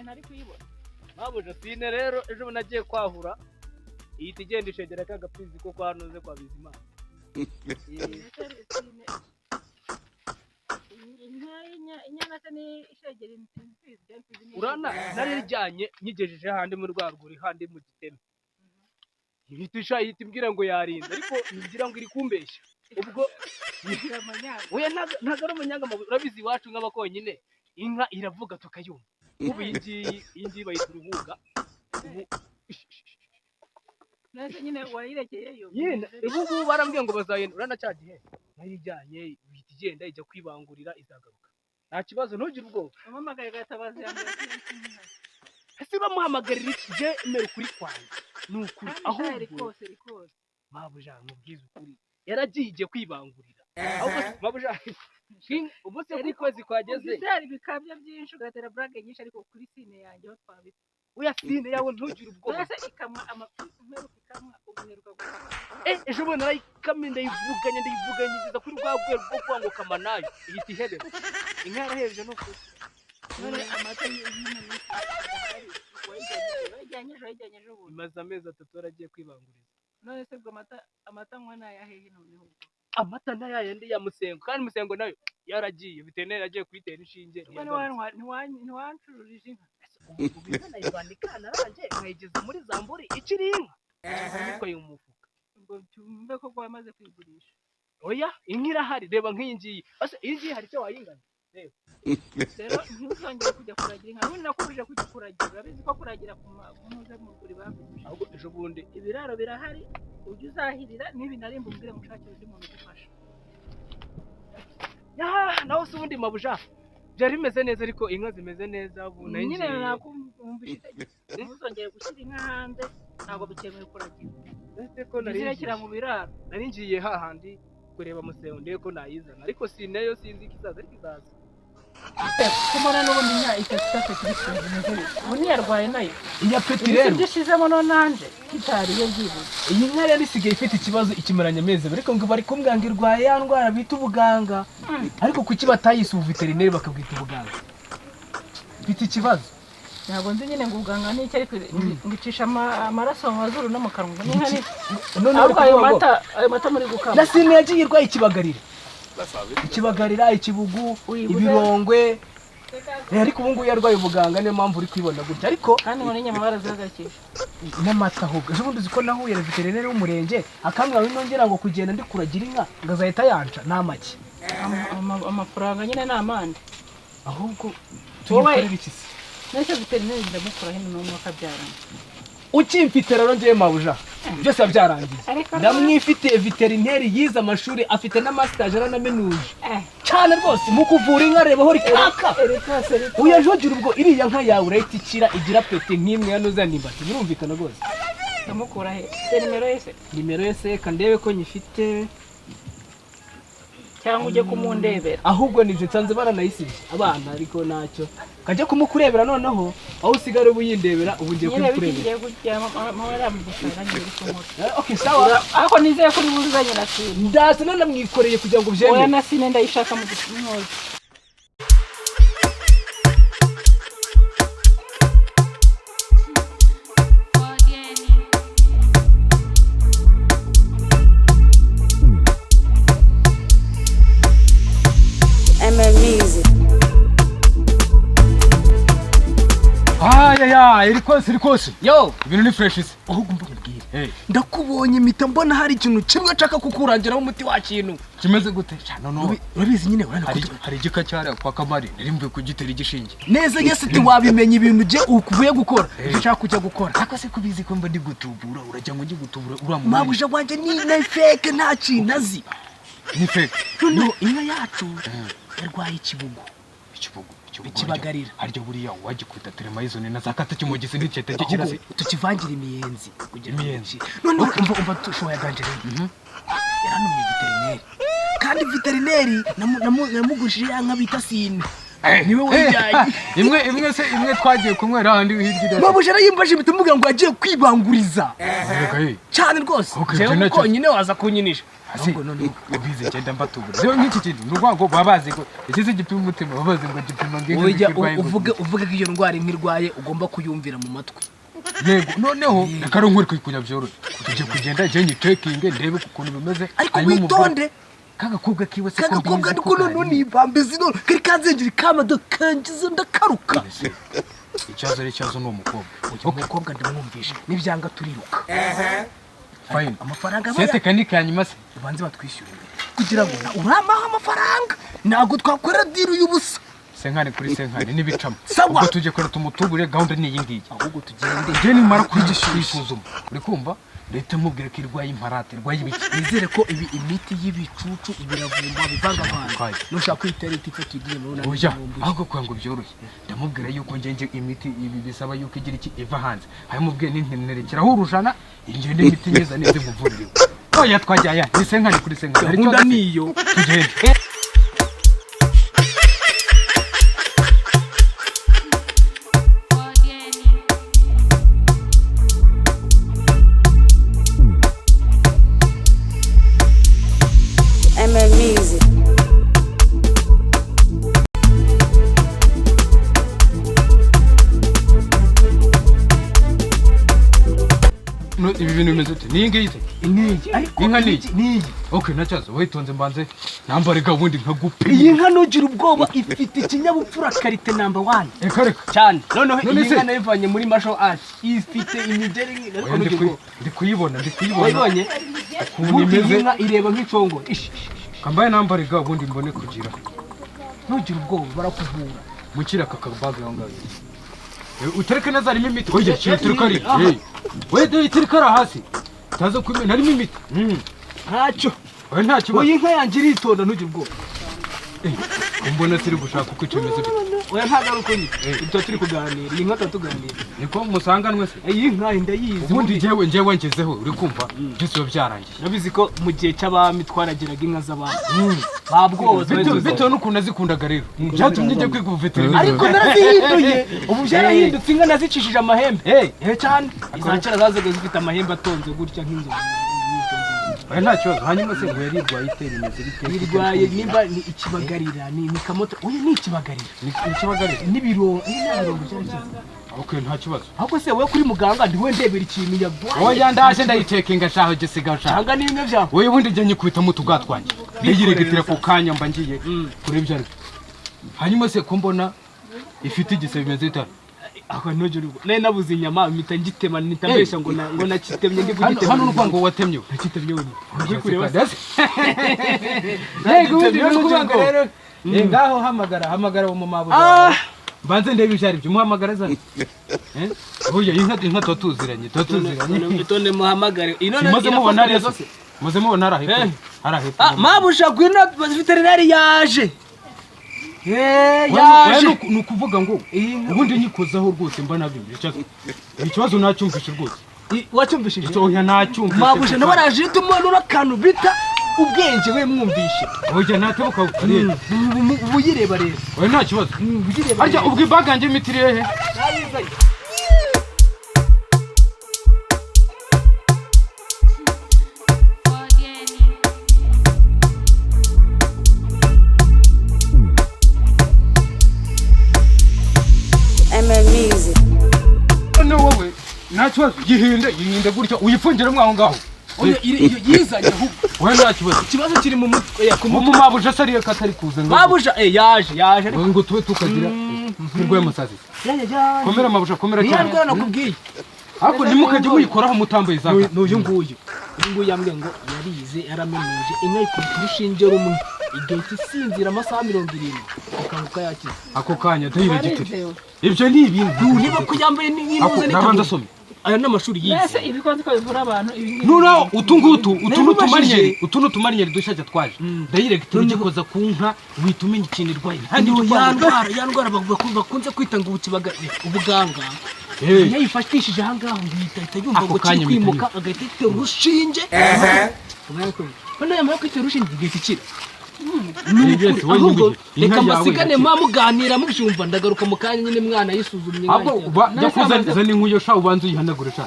ntari kuyibona mabuja sine rero ejo nagiye kwahura ihita igenda ishegera kagapfizi ko kwanuze kwa Bizimana inyana se ni ishegera imfizi urana narijyanye nyigejeje handi mu rwaruguru handi mu giteme ihita imbwira ngo yarinze ariko ngira ngo iri kumbeshya ubwo oya ntago ari umunyanga urabizi iwacu nk'abakonyine inka iravuga tukayumva ubu iyi bayita uruhuga ubu nase nyine wayirekeyeyo ubu barambwiye ngo bazayenda urana cya gihe narijyanye ihita igenda ijya kwibangurira izagaruka nta kibazo ntugire ubwoba amamagaye gatabazi yambere ese bamuhamagarira iki je emera kuri kwanjye nukuri aho rikose mabuja mubwiza ukuri yaragiye kwibangurira ahubwo mabuja ubu se ku kwezi kwageze byari bikabya byinshi ugatera brage nyinshi ariko kuri sine yanjye ho twabita uya sine yawe ntugire ubwoba ese ikamwa amafumeruka ikamwa ubuheruka gukama ejo bundi narayikamye ndayivuganye nziza kuri rwa rwego rwo kwanga kamanayo ihita ihebera inka yarahereje no kuri none amata y'inka wayijyanye ejo bundi imaze amezi 3 yaragiye kwibanguriza none se bwo amata nkwa nayahehe noneho amata ntayayandi ya Musengo kandi Musengo nayo yaragiye veterineri yagiye kwitera inshinge ntiwancururije inka ubu inka nayibandika naranje nkayigeza muri Zamburi ikiri inka nitwaye umufuka ngo cyumve ko wamaze kwigurisha oya inka irahari reba nk'iyi ngiyi ase iyi ngiyi hari icyo wayingana rero ntuzongere kujya kuragira inka ubundi nakubuje kujya kuragira urabizi ko kuragira ku muze mu rwuri babiguje ahubwo ejo bundi ibiraro birahari ujye uzahirira n'ibinarimba umbwire mushakire undi muntu ugufasha naho se ubundi mabuja byari bimeze neza ariko inka zimeze neza ubu nyine nakumvisha itegeko ntuzongere gushyira inka hanze ntabwo bikemewe kuragira ese ko zirekera mu biraro nari ngiye hahandi kureba Musengo ndebe ko nayizana ariko sineyo sinzi ikizaza ariko izaza kumona n'ubundi nya itafite kibishinze ubu ntiyarwaye nayo iya peti rero byishizemo no nanje kitari yo byibuze iyi nka yari isigaye ifite ikibazo ikimaranya amezi ariko ngo bari kumbwanga irwaye ya ndwara bita ubuganga ariko kuki batayise veterineri bakabwita ubuganga bita ikibazo ntabwo nzi nyine ngo ubuganga ni iki ariko ngicisha amaraso mu mazuru no mu kanwa n'inka ni none ayo mata muri gukama nasine yagiye irwaye ikibagarira ikibugu ibirongwe ariko ubu ngubu yarwaye ubuganga niyo mpamvu uri kwibona gutya ariko kandi ngo n'inyama barazihagakisha n'amata ahubwo ejo bundi uzi ko nahuye na veterineri w'umurenge akambwira ngo nongera ngo kugenda ndi kuragira inka ngo azahita yanca ni amaki amafaranga nyine ni amande ahubwo wowe nese veterineri ndamukura hino n'umwe akabyarana ukimfite rero ngiye mabuja byose byarangiye ndamwifite veterineri yize amashuri afite n'amastage aranamenuje cyane rwose mu kuvura inka reba ho rikaka uyajogira ubwo iriya nka yawe urahita ikira igira pete nk'imwe yanoza nimbati birumvikana rwose ndamukura he nimero yese kandebe ko nyifite cyangwa ujye kumundebera ahubwo nivyo nsanze baranayisibye abana ariko nacyo kajya kumukurebera noneho aho usigara ubu yindebera ubu ngiye kumukurebera okay sawa ako nizeye kuri buzanye na sine ndase namwikoreye kugira ngo byeme oya na sine ndayishaka mu gitimozo iri kose yo ibintu ni fresh se ahubwo mbabwire ndakubonye imita mbona hari ikintu kimwe nshaka kukurangiraho umuti wa kintu kimeze gute cyane no urabizi nyine hari igika cyara kwa Kamari nirimvuye kugitera igishinge neza yese tiwabimenya ibintu je ukuvuye gukora nshaka kujya gukora ariko se kubizi ko mba ndi gutubura urajya ngo ngi gutubura uramu mabuja wanje ni fake nta kintu azi ni fake no inka yacu yarwaye ikibugu ikibagarira haryo buriya wagikuta telemazone na zakata kimugise n'icete kirase tukivangira imiyenzi kugira imiyenzi none umva tushoya ganje rero yaranumye veterineri kandi veterineri namugurishije yanka bita sine niwe wajyaye imwe twagiye kunywera handi hirya babuje arayimbaje bitumubwira ngo yagiye kwibanguriza cyane rwose jewe uko nyine waza kunyinisha hasi ubize genda mbatubura rero nk'iki kintu n'urwango babazi ko ikize gipima umutima babazi ngo gipima ngenge uvuge ko iyo ndwara nk'irwaye ugomba kuyumvira mu matwi yego noneho akaronkuri kujya byoroshye tujye kugenda je nyitekinge ndebe ukuntu bimeze ariko witonde kagakobwa kiwe se kagakobwa ndiko none ibambizi none kari kanzenjiri kamado kangize ndakaruka ikibazo ni umukobwa umukobwa ndamwumvisha n'ibyanga turiruka fine amafaranga se tekinike yanyuma se banze batwishyura kugira ngo uramaha amafaranga ntabwo twakora diru y'ubusa senkane kuri senkane n'ibicamo Sawa. ubwo tujye kora tumutubure gahunda ni iyi ngiyi ahubwo tugende je nimara kwisuzuma uri kumva leta mubwire ko irwaye imparate irwaye ibiki nizere ko ibi imiti y'ibicucu ibiravumba bivangavanga nushaka kwitera itifa kigiye none oya ahubwo kwanga byoroshye ndamubwira yuko ngenje imiti ibi bisaba yuko igira iki iva hanze hayimubwiye nintenerekeraho urujana ingende imiti neza neze muvurire oya twajyaya ni senkane kuri senkane gahunda niyo tugende Music. no ibi bintu bimeze ute ni ngiyi se iniki ariko inka ni niyi okay nacazo witonze mbanze nambare gabundi nkagupe iyi nka nugira ubwoba ifite ikinyabupfura karite number 1 reka cyane noneho None iyi se- nka nayivanye muri martial arts ifite imigeri ariko nugira ubwoba ndi kuyibona wayibonye ukuntu iyi imeze nka ireba nk'icongo kambaye nambare gabundi mbone kugira nugira ubwoba barakuvura mukira kakabaga aho ngaho utereke neza harimo imiti oya kirituruka ari wewe itirikara hasi tazo kumena harimo imiti ntacyo oya nta kibazo iyi nka yanjye iritonda nugira ubwoba mbona siri gushaka uko icyo bimeze bite oya ntagaruko ni ibyo turi kuganira iyi nka tuganira niko musanganwe se iyi nka ndayizi ubundi njyewe ngezeho uri kumva byose biba byarangiye nabizi ko mu gihe cy'abami twaragiraga inka z'abami babwoza bitewe n'ukuntu azikundaga rero byatumye njya kwiga ubuveterineri ariko narazihinduye ubu byarahindutse inka nazicishije amahembe cyane iza kera zazaga zifite amahembe atonze gutya nk'inzovu oya nta kibazo hanyuma se ngo yarirwaye itera imeze bite yirwaye nimba ni ikibagarira ni kamoto oya ni ikibagarira ni ikibagarira n'ibiro byarakize okay nta kibazo ahubwo se wowe kuri muganga ndiwe ndebera ikintu yagwaye oya ndaje ndayitekinga shaho gisiga shaho cyangwa n'ibimwe byawe wowe ubundi njye nyikubita mu tugatwanye ndiyiregetera ku kanya mba ngiye kure ibyo ariko hanyuma se ko mbona ifite igisebe bimeze bitari aho nogera ubwo nari nabuze inyama mpita ngitema nitambesha ngo nakitemye ndi kugitema hano n'uvuga ngo watemye nakitemye wenyine uri kureba se yego ubundi n'uvuga ngo rero ngaho hamagara mu mabuja banze ndebe ibyo ari byo muhamagara zane oya inka tutuziranye itonde muhamagare muze mubona rero muze mubona arahepfo mabusha gwino veterinari yaje ni ukuvuga ngo ubundi nyikozaho rwose mba nabimye ikibazo nacyumvishe rwose wacyumvishije oya nacyumvishe mabusha nabaraje tumanura akantu bita ubwenge we mwumvishe oya ntatebuka ukareba ubuyireba rero oya nta kibazo ubuyireba harya ubwo ibaga yanjye imiti iri hehe Music. none wowe nta kibazo yihinde gutya uyipfungiremo aho ngaho yizanye ahubwo oya nta kibazo ikibazo kiri mu mutwe mu mabuja se ariyo katari kuza ngo mabusha yaje ngo tube tukagira urwaye musazi komera mabuja komera cyane niyo nakubwiye ariko ntimukajye muyikoraho mutambaye izanga n'uyu nguyu yambwiye ngo yarize yaramenuje inka ikubita urushinge rumwe igahita isinzira amasaha 70 akanguka yakize ako kanya ndayiregitire ibyo ni ibintu niba kuyambaye n'impuze n'abandi asomye aya n'amashuri yize mbese ibikorwa ko bivura abantu ibi noneho utu n'utumariyeri dushyashya twaje ndayiregitire ugikoza ku nka uhita umenya ikintu irwaye ya ndwara bakunze kwita ngo ubuganga iyo yifashishije aha ngaha uhita yumva ngo kiri kwimuka agahita yitera urushinge noneho yamara kwitera urushinge igahita ikira ahubwo reka masigane muganira mubyumva ndagaruka mu kanya nyine mwana yisuzumye ahubwo jya kuzana inkuru yo sha ubanza uyihanagure sha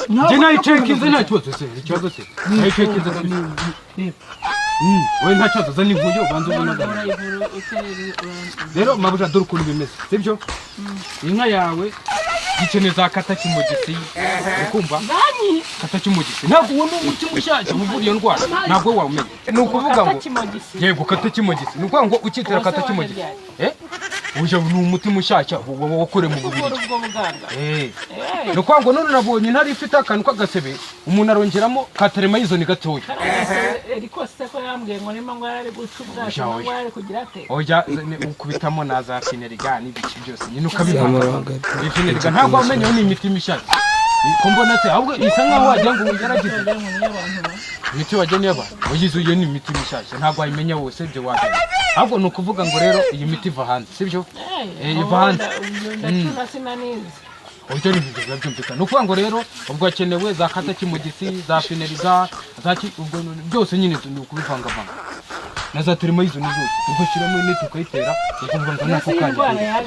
njye nayicekinze nta kibazo se ikibazo se nayicekinze wowe nta kibazo zana inkuyo ubanza ubona rero mabuja dore ukuntu bimeze sibyo inka yawe gikeneye za kata kimugisi ukumva kata kimugisi ntabwo uwo ni umuti mushyashya uvura iyo ndwara ntabwo wawumenya ni ukuvuga ngo yego kata kimugisi ni ukuvuga ngo ukitira kata kimugisi uja ni umuti mushyashya wakore mu bubiri ni ukuvuga ngo none nabonye ntari ifite akantu k'agasebe umuntu arongeramo katarema y'izo ni gatoya ariko se ko yambwiye ngo nima ngo yari guca ubwato ngo yari kugira ate oya ukubitamo na za fineriga n'ibiki byose nyine ukabivanga fineriga ntabwo wamenye ni imiti mishyashya ko mbona se ahubwo isa nkaho wagira ngo ugerageze imiti wageneye abantu uyizuye ni imiti mishyashya ntabwo wayimenya wose ibyo wagana ahubwo ni ukuvuga ngo rero iyi miti iva hanze sibyo iva hanze uburyo ni ibyo biba byumvikana ni ukuvuga ngo rero ubwo hakenewe za kata kimugisi za fineriga ubwo byose nyine ni ukubivangavanga na za terima y'izo ni zose ugashyiramo initi ukayitera ukumva ngo nako kanya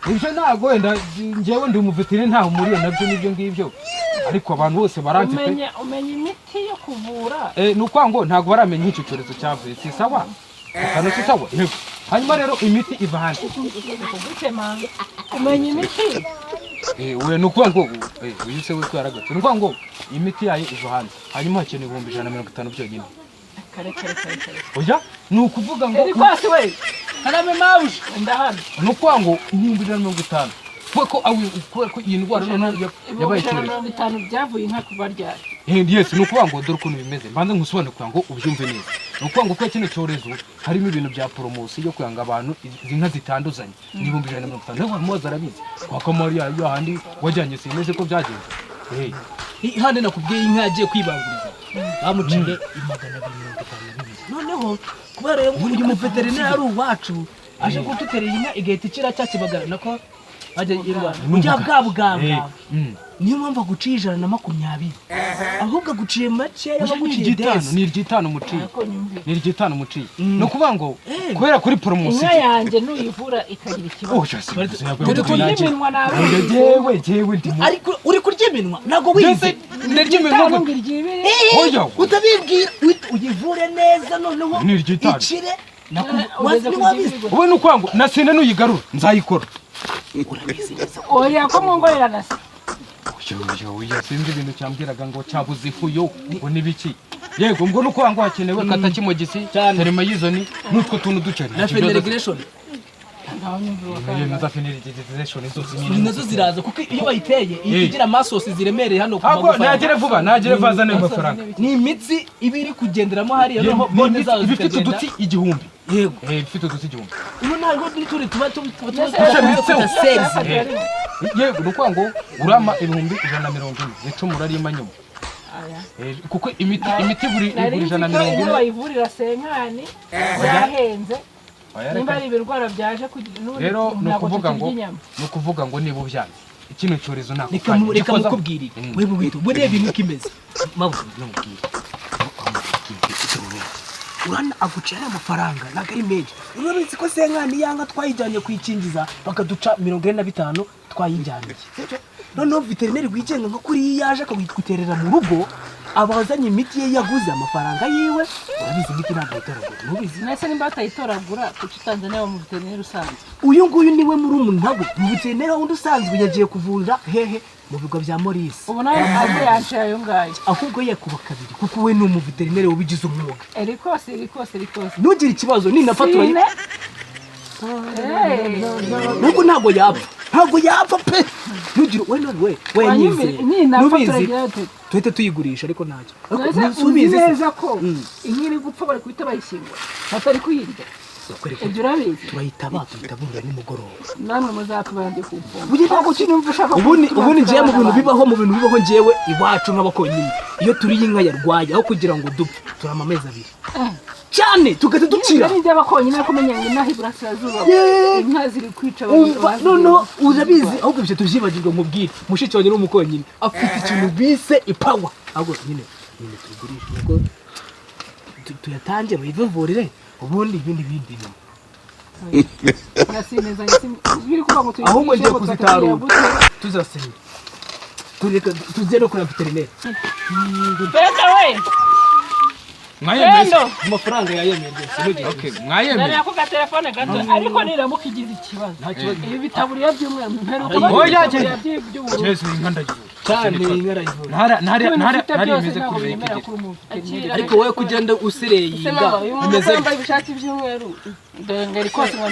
ibyo ntabwo wenda njyewe ndi umuveterineri ntaho umuriye nabyo n'ibyo ngibyo ariko abantu bose baranze pe umenya imiti yo kuvura ni ukuvuga ngo ntabwo baramenya icyo cyorezo cyavuye si sawa akantu si sawa hanyuma rero imiti iva hanze umenya imiti we ni ukuvuga ngo uyu se we twaragatse ni ukuvuga ngo imiti yayo iva hanze hanyuma hakenewe 150 byonyine kare oya ni ukuvuga ngo eri kwasi we karame mawush ndahano ni ukuvuga ngo 150 kuko iyi ndwara none yabaye icyorezo 50 byavuye inka kuva ryari yes ni ukuvuga ngo dore ukuntu bimeze mbanze nkusobanukira ngo ubyumve neza ni ukuvuga ngo kuko kino cyorezo harimo ibintu bya poromosiyo yo kwanga abantu inka zitanduzanye ni 150 ntabwo muzi arabizi kwa kamari ya handi wajyanye simeze ko byagenze hande nakubwiye inka yagiye kwibanguriza bamuciye 252 noneho kubera rero uyu muveterineri ari uwacu aje kututerera inka igahita ikira cyakibagara nako ajya irwana ujya bwa buganga niyo mpamvu aguciye 120 ahubwo aguciye make yabaguciye 10 ni 5 umuciye ni 5 umuciye no kuvuga ngo kubera kuri promotion inka yanjye nuyivura ikagira ikibazo jewe ariko uri kurya iminwa nago wize ndarya iminwa oya utabibwira uyivure neza noneho ikire wowe ni ukwango nasine nuyigarura nzayikora urabizi neza oya ko mungorera nase oya sinzi ibintu cyambwiraga ngo cyabuze ifuyo ngo nibiki yego ngo nuko wango hakenewe kata kimugisi terima yizoni nutwo tuntu ducari na federation na federation zose nazo ziraza kuko iyo bayiteye igira amasosi ziremereye hano ku magufa nagere vuba nagere vaza nayo mafaranga ni imitsi ibiri kugenderamo hari noneho bone zazo bifite uduti 1000 yego bifite uduti 1000 ubu ntabwo turi tuba sales yego nuko ngo urama 140 nicyo urarima nyuma kuko imiti buri 140 bayivurira senkani yahenze nimba ari ibirwara byaje rero no kuvuga ngo niba ubyanze ikino cyorezo nako reka mukubwire wewe wito bone ibintu kimeze mabuze urana agucira amafaranga nagari menshi urabizi ko senkani yanga twayijyanye kwikingiza bakaduca 45 twayijyanye noneho veterineri wigenga nko kuri yaje akagwiterera mu rugo abazanye imiti ye yaguze amafaranga yiwe urabizi imiti ntabwo itoragura nubizi nase nimba atayitoragura kuki Tanzania mu veterineri usanzwe uyu nguyu niwe muri umuntu mu veterineri wundi usanzwe yagiye kuvurira hehe mu bigo bya Maurice ubu nawe aje yaje ayo ngayo ahubwo ye kuba kabiri kuko we ni umuveterineri ubigize umwuga rikose ntugire ikibazo ninafatura nuko ntabwo yapfa pe ntugire we nyizeye tuhite tuyigurisha ariko ntacyo ubizi neza ko inkiri gupfa bari kuhita bayishyingura batari kuyirya ibyo urabizi turayitaburira nimugoroba namwe muzatubande kumva ubundi ngiye mu bintu bibaho njyewe iwacu nk'abakonyine iyo turi inka yarwaye aho kugira ngo dupfe turama amezi 2 cyane tugahita dukira ni by'abakonyine kumenya ngo inaha iburasirazuba inka ziri kwica no urabizi ahubwo ibyo tubyibagirwa mubwire mushiki wanjye n'umukonyine afite ikintu bise ipawa ahubwo nyine tuyigurisha ngo tuyatange bayivurire ubundi ibindi nyuma Nasineza biri kuva ngo ahubwo ngiye kuzitarura tuzasenga tujye no kuri veterineri Penda we mwayemeye amafaranga yayemeye rwose okay mwayemeye Nari ako telefone gato ariko niramuka igize ikibazo ibi bitaburiye by'umwe mperuka oya by'ubururu Yesu inkanda cyane inkarayivura ntari imeze kubireka ariko wowe kugenda usireyiga bimeze mbaye ibishati by'umweru ndengeri kose ngo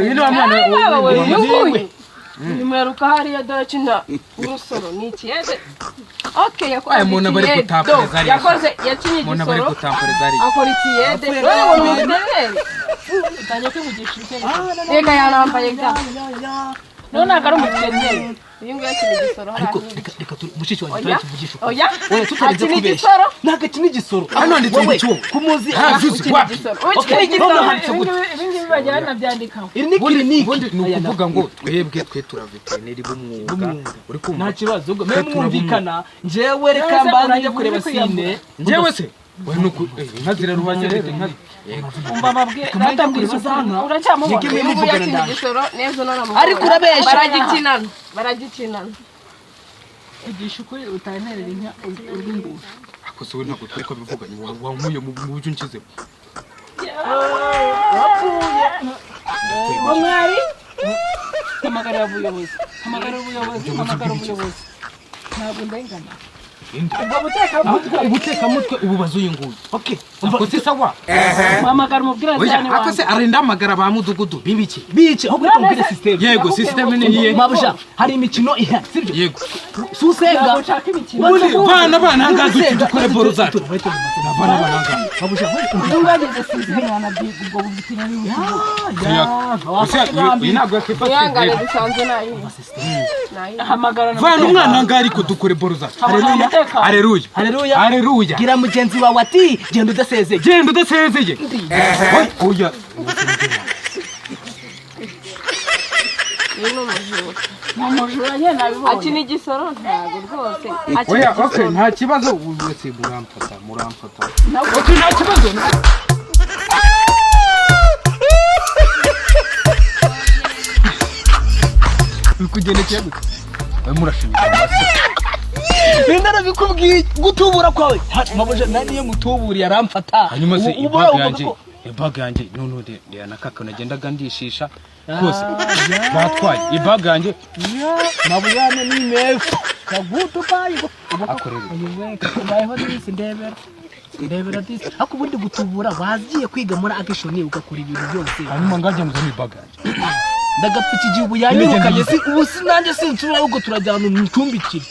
yino mwana wewe Nimeruka hariya dore cina urusoro ni ikiyede okay yakoze umuntu bari gutampureza ari yakoze yacinye igisoro bari gutampureza ari akora ikiyede tanye kwivugisha ikiyede reka yanambaye ga none akari umukenyeri iyo ngo yacinye igisoro ariko reka mushiki wanjye turakivugisha oya tutarenze kubeshya ntago akina igisoro hano handitse ngo cyo kumuzi okay ibingi bajyana byandikaho ni ukuvuga ngo twe turaveterineri b'umwuga uri kumva nta kibazo ubwo mwe mwumvikana njyewe reka mbanze njya kureba sine njyewe se we nuko nkazira rubanye rero umva babwiye natambwiza hano uracyamubona muvugana ndaje igisoro neza none ariko urabeshya baragikinana igisha ukuri utanterera inka urw'inguru ako se we ntabwo turi ko bivuganye wankuye mu buryo nshizemo mwari hamagarira ubuyobozi ntabwo ndengana ubutekamutwe ubu bazuye nguyu okay ako se sawa hamagara umubwira cyane ako se arinda amagara ba mudugudu bice ahubwo twumvire system yego system ni iye mabusha hari imikino ihari sibyo yego susenga ushaka imikino bana hangaza dukore boro zacu bana hanga mabusha ungageze sizimana ubwo bukina ni ntabwo yakifata yangane dusanze nayi hamagara bana umwana ngari ko dukore boro zacu Haleluya. Gira mugenzi wawe ati genda udasezeye. Oya. Mumujura ye nabibonye. Akina igisoro ntago rwose. Oya, okay, nta kibazo wese muramfata. Okay, nta kibazo. Bikugendekeye gute? Murashimira amase. Nenda bikubwiye gutubura kwawe mabuje naniye mutuburi aramfata hanyuma se ibag yanjye none ya nakaka nagendaga ndishisha kose batwaye ibag yanjye mabuyane ni mefu kagutu payigo akorera ubayeho disi ndebera disi ako bundi gutubura waziye kwiga muri action ugakora ibintu byose hanyuma ngaje muzana ibag yanjye ndagapfiki igihugu yanyirukanye si ubu sinanje sinsura ahubwo turajyana umucumbikire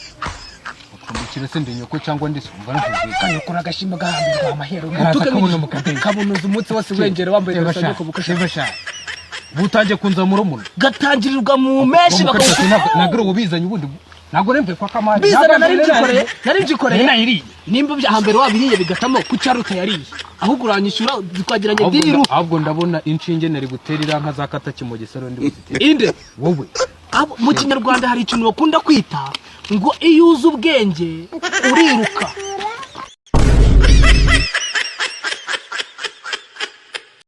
kirese ndi nyoko cyangwa ndi sumva ntuzi kanyukura agashima gahambirwa amahero tukabona mukadeni kabunuza umunsi wose wengere wambaye gasanje ko bukasha butangiye kunza murumuntu gatangirirwa mu meshi nagro ubizanye ubundi nago nemve kwa kamari bizana nari ngikoreye nimba byahambere wabiriye bigatamo ku cyaruta yariye ahubwo uranyishyura twagiranye diru ahubwo ndabona inshinge nari guterira nka zakata kimogesero ndi buzite inde wowe mu kinyarwanda hari ikintu bakunda kwita ngo iyo uzi ubwenge uriruka